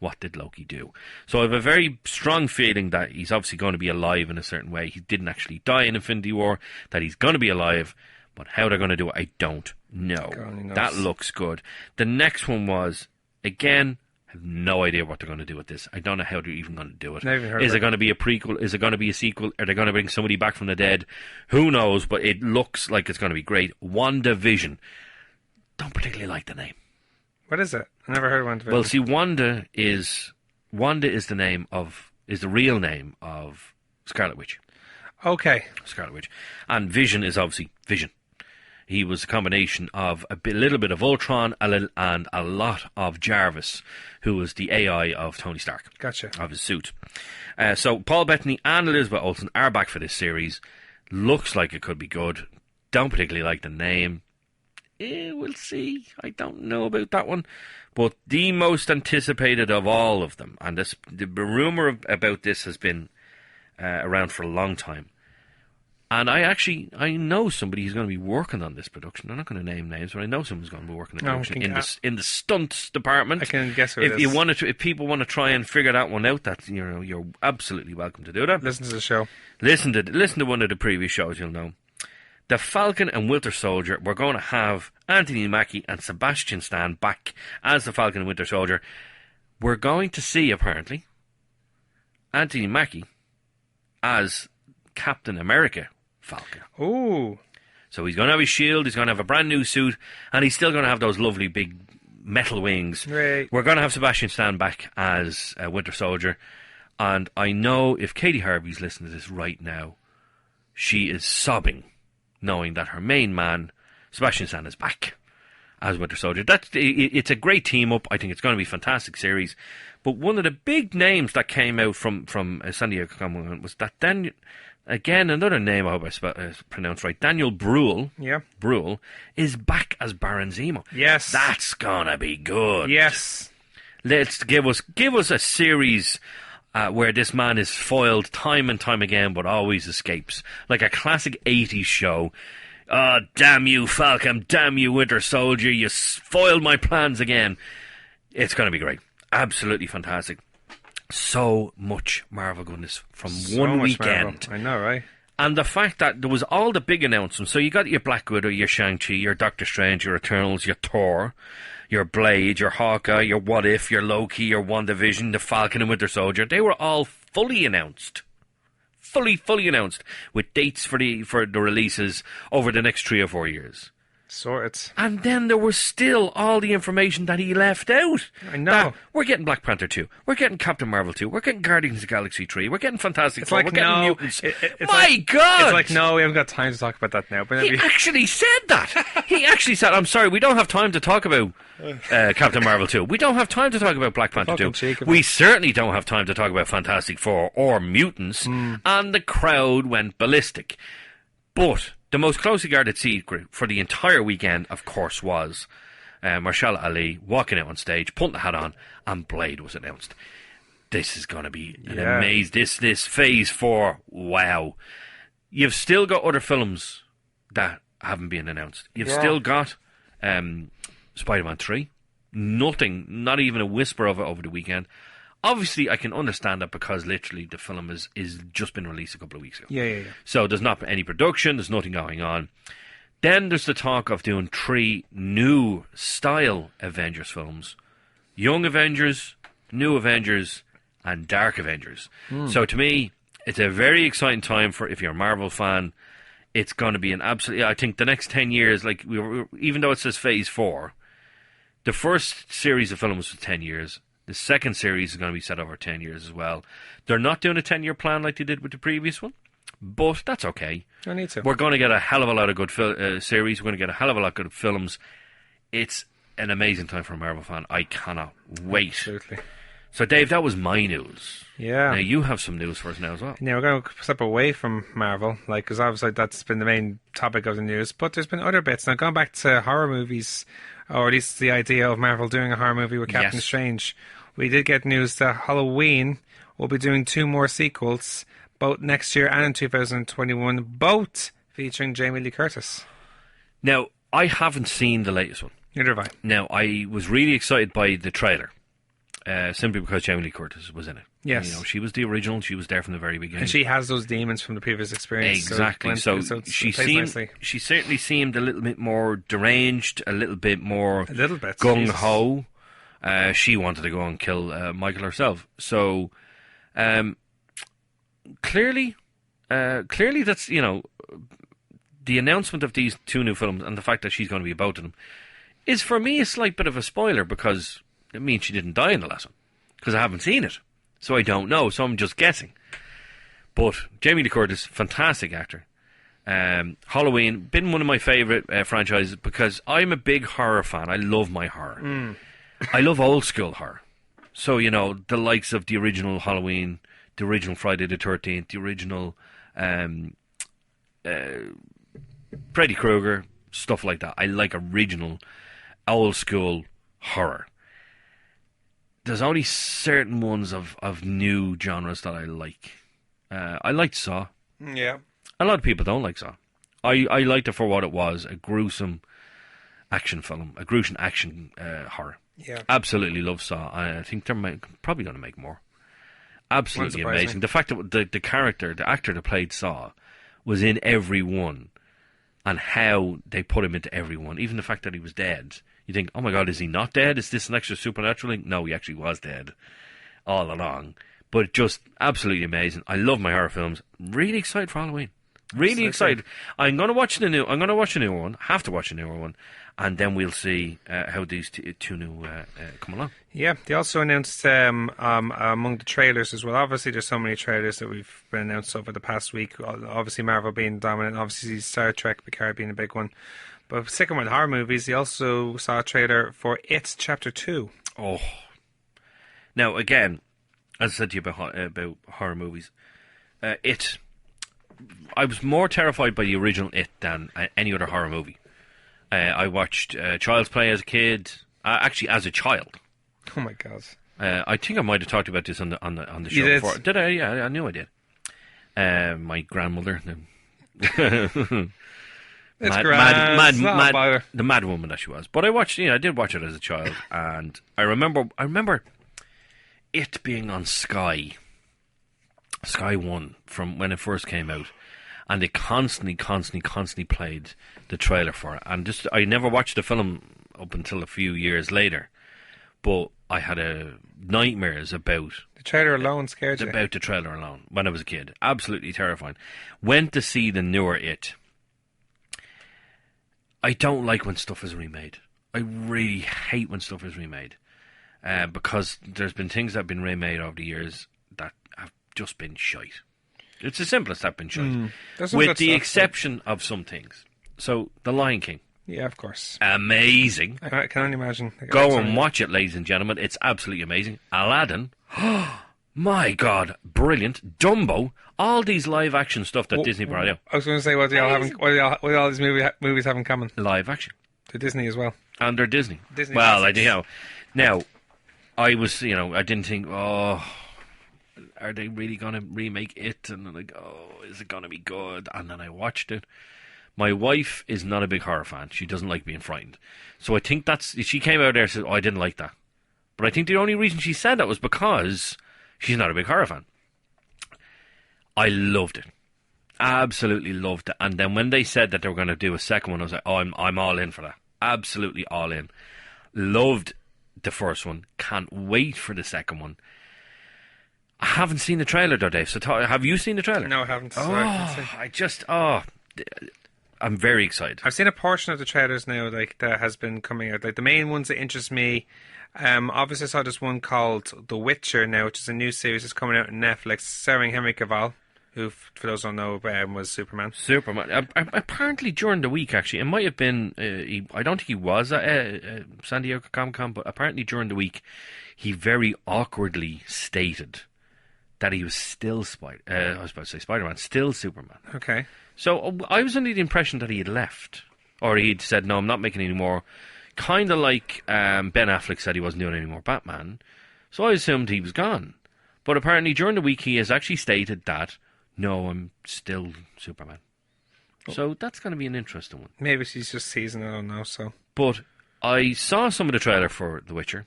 What did Loki do? So I have a very strong feeling that he's obviously going to be alive in a certain way. He didn't actually die in Infinity War, that he's going to be alive, but how they're going to do it, I don't know. That looks good. The next one was, again, I have no idea what they're going to do with this. I don't know how they're even going to do it. Never heard Is of it going to be a prequel? Is it going to be a sequel? Are they going to bring somebody back from the dead? Who knows, but it looks like it's going to be great. WandaVision. Don't particularly like the name. What is it? I never heard of WandaVision. Well, see, Wanda is the real name of Scarlet Witch. Okay. Scarlet Witch. And Vision is obviously Vision. He was a combination of little bit of Ultron and a lot of Jarvis, who was the AI of Tony Stark. Gotcha. Of his suit. So Paul Bettany and Elizabeth Olsen are back for this series. Looks like it could be good. Don't particularly like the name. We'll see. I don't know about that one. But the most anticipated of all of them, and the rumour about this has been around for a long time. And I know somebody who's going to be working on this production. I'm not going to name names, but I know someone's going to be working on the production in the stunts department. I can guess who it is. If people want to try and figure that one out, that you're absolutely welcome to do that. Listen to the show. Listen to one of the previous shows, you'll know. The Falcon and Winter Soldier, we're going to have Anthony Mackie and Sebastian Stan back as the Falcon and Winter Soldier. We're going to see, apparently, Anthony Mackie as Captain America Falcon. Ooh. So he's going to have his shield, he's going to have a brand new suit, and he's still going to have those lovely big metal wings. Right. We're going to have Sebastian Stan back as Winter Soldier. And I know if Katie Harvey's listening to this right now, she is sobbing, knowing that her main man, Sebastian Stan, is back as Winter Soldier. It's a great team up. I think it's going to be a fantastic series. But one of the big names that came out from San Diego Comic-Con was that Daniel, again, another name I hope I pronounced right, Daniel Bruhl. Yeah. Bruhl is back as Baron Zemo. Yes. That's going to be good. Yes. Let's give us a series where this man is foiled time and time again, but always escapes. Like a classic 80s show. Oh, damn you, Falcon. Damn you, Winter Soldier. You foiled my plans again. It's going to be great. Absolutely fantastic. So much Marvel goodness from one weekend. Marvel. I know, right? And the fact that there was all the big announcements. So you got your Black Widow, your Shang-Chi, your Doctor Strange, your Eternals, your Thor, your Blade, your Hawkeye, your What If, your Loki, your WandaVision, the Falcon and Winter Soldier. They were all fully announced. Fully announced, with dates for the releases over the next 3 or 4 years. Sorted. And then there was still all the information that he left out. I know. We're getting Black Panther 2. We're getting Captain Marvel 2. We're getting Guardians of the Galaxy 3. We're getting Fantastic Four. We're getting Mutants. My God! It's like, no, we haven't got time to talk about that now. But he actually said that. He actually said, I'm sorry, we don't have time to talk about Captain Marvel 2. We don't have time to talk about Black Panther 2. We certainly don't have time to talk about Fantastic Four or Mutants. And the crowd went ballistic. But the most closely guarded secret for the entire weekend, of course, was Mahershala Ali walking out on stage, putting the hat on, and Blade was announced. This is going to be an amazing... This Phase 4, wow. You've still got other films that haven't been announced. You've still got Spider-Man 3. Nothing, not even a whisper of it over the weekend. Obviously, I can understand that because literally the film is just been released a couple of weeks ago. Yeah. So there's not any production, there's nothing going on. Then there's the talk of doing 3 new style Avengers films. Young Avengers, New Avengers, and Dark Avengers. So to me, it's a very exciting time for, if you're a Marvel fan, it's going to be an absolute... I think the next 10 years, like even though it says Phase 4, the first series of films was 10 years. The second series is going to be set over 10 years as well. They're not doing a 10-year plan like they did with the previous one, but that's okay. I need to. We're going to get a hell of a lot of good series. We're going to get a hell of a lot of good films. It's an amazing time for a Marvel fan. I cannot wait. Absolutely. So, Dave, that was my news. Yeah. Now, you have some news for us now as well. Now, we're going to step away from Marvel, because obviously that's been the main topic of the news, but there's been other bits. Now, going back to horror movies, or at least the idea of Marvel doing a horror movie with Captain Strange, we did get news that Halloween will be doing 2 more sequels, both next year and in 2021, both featuring Jamie Lee Curtis. Now, I haven't seen the latest one. Neither have I. Now, I was really excited by the trailer, simply because Jamie Lee Curtis was in it. Yes. You know, she was the original. She was there from the very beginning. And she has those demons from the previous experience. Exactly. So she certainly seemed a little bit more deranged, a little bit gung-ho. She wanted to go and kill Michael herself. So clearly that's, you know, the announcement of these 2 new films and the fact that she's going to be about them is for me a slight bit of a spoiler, because it means she didn't die in the last one, because I haven't seen it. So I don't know. So I'm just guessing. But Jamie Lee Curtis, fantastic actor. Halloween, been one of my favourite franchises because I'm a big horror fan. I love my horror. I love old school horror. So, you know, the likes of the original Halloween, the original Friday the 13th, the original Freddy Krueger, stuff like that. I like original, old school horror. There's only certain ones of new genres that I like. I liked Saw. Yeah. A lot of people don't like Saw. I liked it for what it was, a gruesome action film, a gruesome action horror. Yeah. Absolutely love Saw. I think they're probably going to make more. Absolutely amazing. The fact that the actor that played Saw was in every one, and how they put him into every one, even the fact that he was dead. You think, oh my God, is he not dead? Is this an extra supernatural thing? No, he actually was dead all along. But just absolutely amazing. I love my horror films. Really excited for Halloween. Really excited. I'm going to watch a newer one. Have to watch a newer one, and then we'll see how these two new come along. Yeah, they also announced among the trailers as well. Obviously, there's so many trailers that we've been announced over the past week. Obviously, Marvel being dominant. Obviously, Star Trek, Picard being a big one. But sticking with horror movies, they also saw a trailer for It Chapter 2. Oh. Now, again, as I said to you about horror movies, It... I was more terrified by the original It than any other horror movie. I watched Child's Play as a kid, actually as a child. Oh my God! I think I might have talked about this on the show did? before. Did I? Yeah, I knew I did. My grandmother, It's grand. The mad woman that she was. But I did watch it as a child, and I remember it being on Sky 1 from when it first came out, and they constantly played the trailer for it. And just I never watched the film up until a few years later, but I had nightmares about the trailer alone. Scared you? About the trailer alone when I was a kid. Absolutely terrifying. Went to see the newer It. I don't like when stuff is remade. I really hate when stuff is remade, because there's been things that have been remade over the years that have just been shite. It's as simple as that, been shite. With the exception of some things. So, The Lion King. Yeah, of course. Amazing. I can only imagine. Go and watch it, ladies and gentlemen. It's absolutely amazing. Aladdin. My God, brilliant. Dumbo. All these live action stuff that Disney brought out. I was going to say, what do all these movies have in common? Live action. They're Disney as well. And they're Disney. Well, I do know. Now, I was, I didn't think, are they really going to remake it? And I'm like, is it going to be good? And then I watched it. My wife is not a big horror fan. She doesn't like being frightened. So I think she came out there and said, I didn't like that. But I think the only reason she said that was because she's not a big horror fan. I loved it. Absolutely loved it. And then when they said that they were going to do a second one, I was like, I'm all in for that. Absolutely all in. Loved the first one. Can't wait for the second one. I haven't seen the trailer though, Dave. So have you seen the trailer? No, I haven't. I'm very excited. I've seen a portion of the trailers now, like, that has been coming out. Like, the main ones that interest me, obviously I saw this one called The Witcher now, which is a new series that's coming out on Netflix, starring Henry Cavill, who, for those who don't know, was Superman. Apparently during the week, actually, it might have been, I don't think he was at San Diego Comic-Con, but apparently during the week, he very awkwardly stated that he was still Spider-Man, still Superman. Okay. So I was under the impression that he had left, or he'd said, no, I'm not making any more. Kind of like Ben Affleck said he wasn't doing any more Batman. So I assumed he was gone. But apparently during the week he has actually stated that, no, I'm still Superman. So that's going to be an interesting one. Maybe she's just seasoned, I don't know. So, but I saw some of the trailer for The Witcher.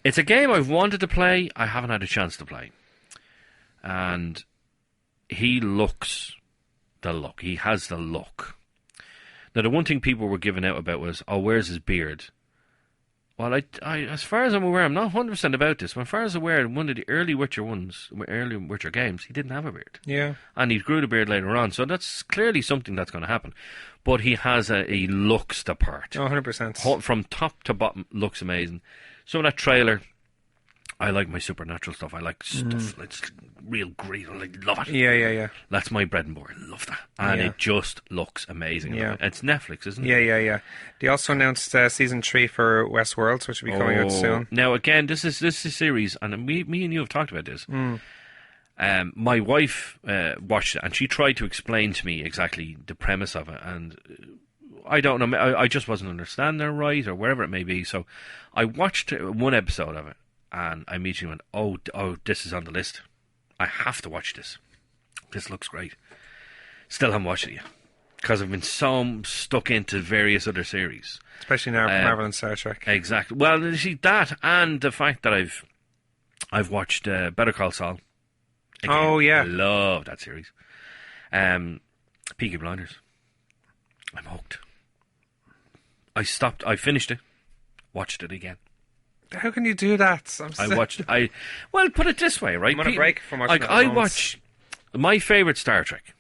It's a game I've wanted to play, I haven't had a chance to play. And he looks the look. He has the look. Now, the one thing people were giving out about was, where's his beard? Well, I as far as I'm aware, I'm not 100% about this, but as far as I'm aware, in one of the early Witcher games, he didn't have a beard. Yeah. And he grew the beard later on, so that's clearly something that's going to happen. But he looks the part. 100%. From top to bottom, looks amazing. So that trailer, I like my supernatural stuff. I like stuff that's real great. I love it. Yeah. That's my bread and butter. I love that. And it just looks amazing. Yeah. It's Netflix, isn't it? Yeah. They also announced season 3 for Westworld, which will be coming out soon. Now, again, this is a series, and me and you have talked about this. My wife watched it, and she tried to explain to me exactly the premise of it, and I don't know. I just wasn't understanding it right, or wherever it may be. So I watched one episode of it, and I immediately went, oh, this is on the list. I have to watch this. This looks great. Still haven't watched it yet, because I've been so stuck into various other series. Especially now Marvel and Star Trek. Exactly. Well, you see, that and the fact that I've watched Better Call Saul. Again, I love that series. Peaky Blinders. I'm hooked. I finished it, watched it again. How can you do that? Well, put it this way, right? I'm on a break from watching I watch my favourite Star Trek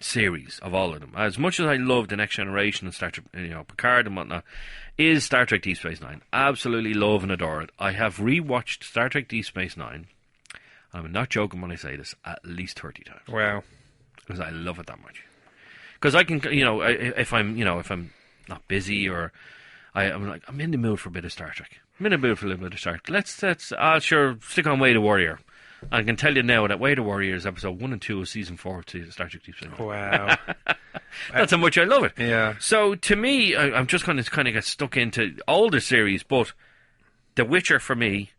series of all of them. As much as I love The Next Generation and Star Trek, Picard and whatnot, is Star Trek Deep Space Nine. Absolutely love and adore it. I have rewatched Star Trek Deep Space Nine. I'm not joking when I say this, at least 30 times. Wow. Because I love it that much. Because I can, if I'm not busy or I'm in the mood for a bit of Star Trek. I'm in the mood for a little bit of Star Trek. I'll sure stick on Way the Warrior. I can tell you now that Way the Warrior is episode 1 and 2 of season 4 of Star Trek Deep Space Nine. Wow. That's how much I love it. Yeah. So to me, I'm just going to kind of get stuck into older series, but The Witcher for me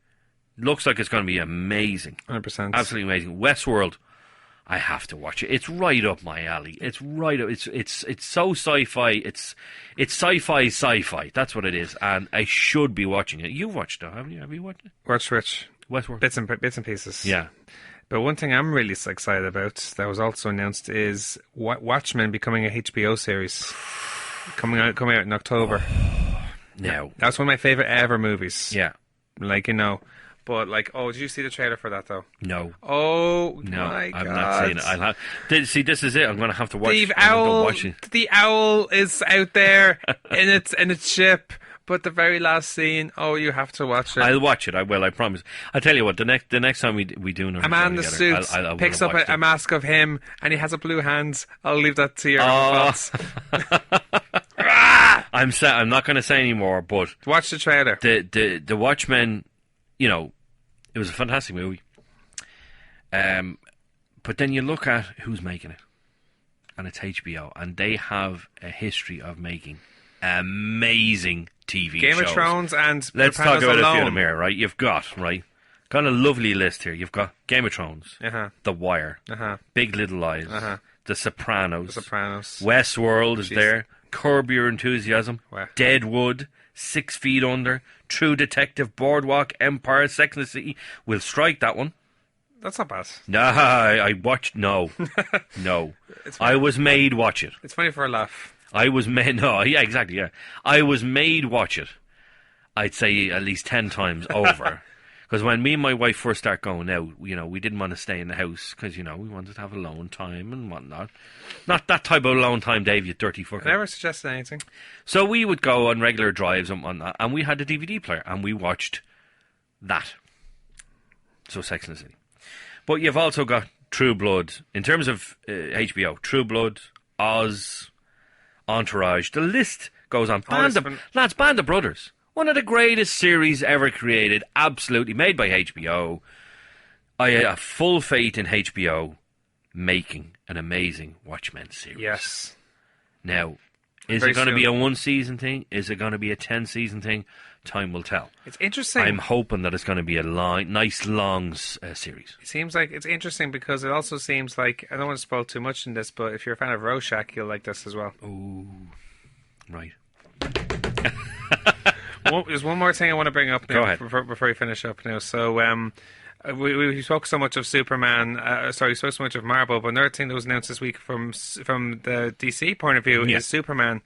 looks like it's going to be amazing. 100%. Absolutely amazing. Westworld, I have to watch it. It's right up my alley. It's right up. It's so sci-fi. It's sci-fi. That's what it is, and I should be watching it. You've watched it, haven't you? Have you watched it? Watch which? Westworld. Bits and pieces. Yeah. But one thing I'm really excited about that was also announced is Watchmen becoming a HBO series coming out in October. No. That's one of my favorite ever movies. Yeah. But did you see the trailer for that though? No. Oh no, my God! I've not seen it. See, this is it. I'm going to have to watch. The owl is out there in its ship. But the very last scene, you have to watch it. I'll watch it. I will. I promise. I tell you what. The next time we do a man in the suit picks up a mask of him, and he has a blue hand. I'll leave that to your thoughts. I'm not going to say anymore. But watch the trailer. The Watchmen. It was a fantastic movie. But then you look at who's making it, and it's HBO, and they have a history of making amazing TV Game shows. of Thrones and let's talk about a few of them here, right? You've got a lovely list here. You've got Game of Thrones, The Wire, Big Little Lies, The Sopranos, Westworld is there, Curb Your Enthusiasm, Deadwood, 6 Feet Under, True Detective, Boardwalk Empire, Sex and the City. We'll strike that one. That's not bad. No, I watched. No. I was made watch it. It's funny for a laugh. I was made. No, yeah, exactly. Yeah, I was made watch it. I'd say at least 10 times over. Because when me and my wife first start going out, we didn't want to stay in the house because we wanted to have alone time and whatnot. Not that type of alone time, Dave. You dirty fucker. I never suggested anything. So we would go on regular drives and whatnot, and we had a DVD player, and we watched that. So Sex and the City. But you've also got True Blood. In terms of HBO, True Blood, Oz, Entourage. The list goes on. Band of Brothers. One of the greatest series ever created. Absolutely. Made by HBO. I have full faith in HBO making an amazing Watchmen series. Yes. Now, is it going to be a 1-season thing? Is it going to be a 10-season thing? Time will tell. It's interesting. I'm hoping that it's going to be a nice long series. It seems like it's interesting because it also seems like, I don't want to spoil too much in this, but if you're a fan of Rorschach, you'll like this as well. Ooh, right. There's one more thing I want to bring up now. Go ahead. Before we finish up now. So, we spoke so much of Superman. We spoke so much of Marvel, but another thing that was announced this week from the DC point of view is Superman.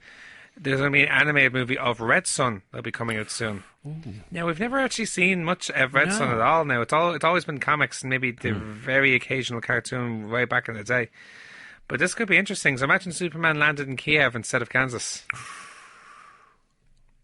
There's going to be an animated movie of Red Sun that'll be coming out soon. Ooh. Now, we've never actually seen much of Red Sun at all. Now, it's always been comics and maybe the very occasional cartoon way back in the day. But this could be interesting. So imagine Superman landed in Kiev instead of Kansas.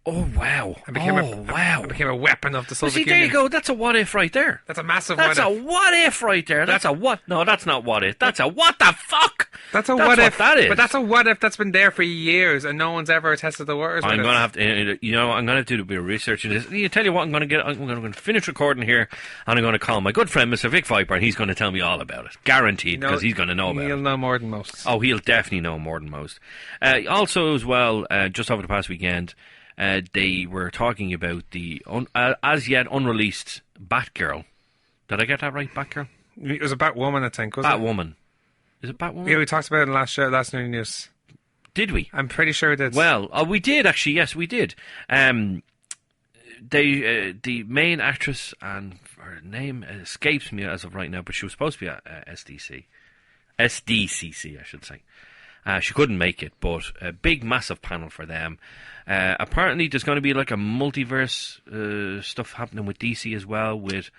Oh, wow. And became wow. and became a weapon of the Well, Soviet see, there you Union. go. That's a what if right there. That's a massive That's what a if. what if right there. That's a what. No, that's not what if. That's a what the fuck. That's a what if. That is. But that's a what if that's been there for years and no one's ever tested the waters. I'm with going to it. have to, I'm going to do a bit of research in this. You tell you what, I'm going to finish recording here, and I'm going to call my good friend Mr. Vic Viper, and he's going to tell me all about it, guaranteed, because he's going to know about it. He'll know more than most. Oh, he'll definitely know more than most. Also, as well, just over the past weekend, they were talking about the as yet unreleased Batgirl. Did I get that right, Batgirl? It was a Batwoman, I think, wasn't it? Batwoman. Is it Batwoman? Yeah, we talked about it in the last show, last news. Did we? I'm pretty sure we did. Well, we did actually. Yes, we did. The main actress, and her name escapes me as of right now, but she was supposed to be at SDCC, I should say. She couldn't make it, but a big, massive panel for them. Apparently, there's going to be like a multiverse stuff happening with DC as well. With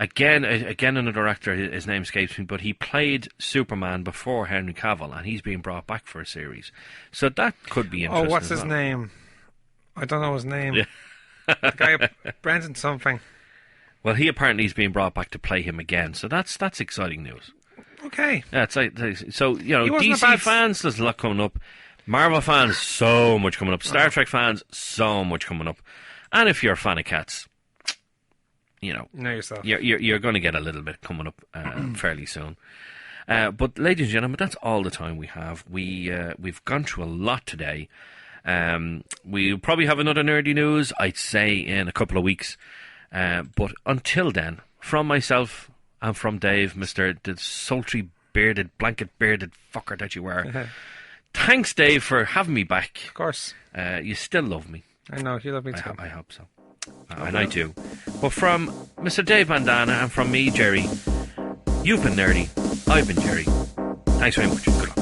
again another actor. His name escapes me, but he played Superman before Henry Cavill, and he's being brought back for a series. So that could be interesting. Oh, what's as his well. name? I don't know his name. Yeah. The guy, Brendan something. Well, he apparently is being brought back to play him again. So that's exciting news. Okay. Yeah, it's like, so, He wasn't a DC bad fans, there's a lot coming up. Marvel fans, so much coming up. Star Trek fans, so much coming up. And if you're a fan of cats, Know yourself. you're going to get a little bit coming up fairly soon. But, ladies and gentlemen, that's all the time we have. We've gone through a lot today. We'll probably have another nerdy news, I'd say, in a couple of weeks. But until then, from myself and from Dave, the sultry bearded, blanket bearded fucker that you are. Thanks, Dave, for having me back. Of course. You still love me. I know, you love me too. I hope so. And I do. But from Mr. Dave Bandana and from me, Gerry, you've been nerdy. I've been Gerry. Thanks very much. Good luck.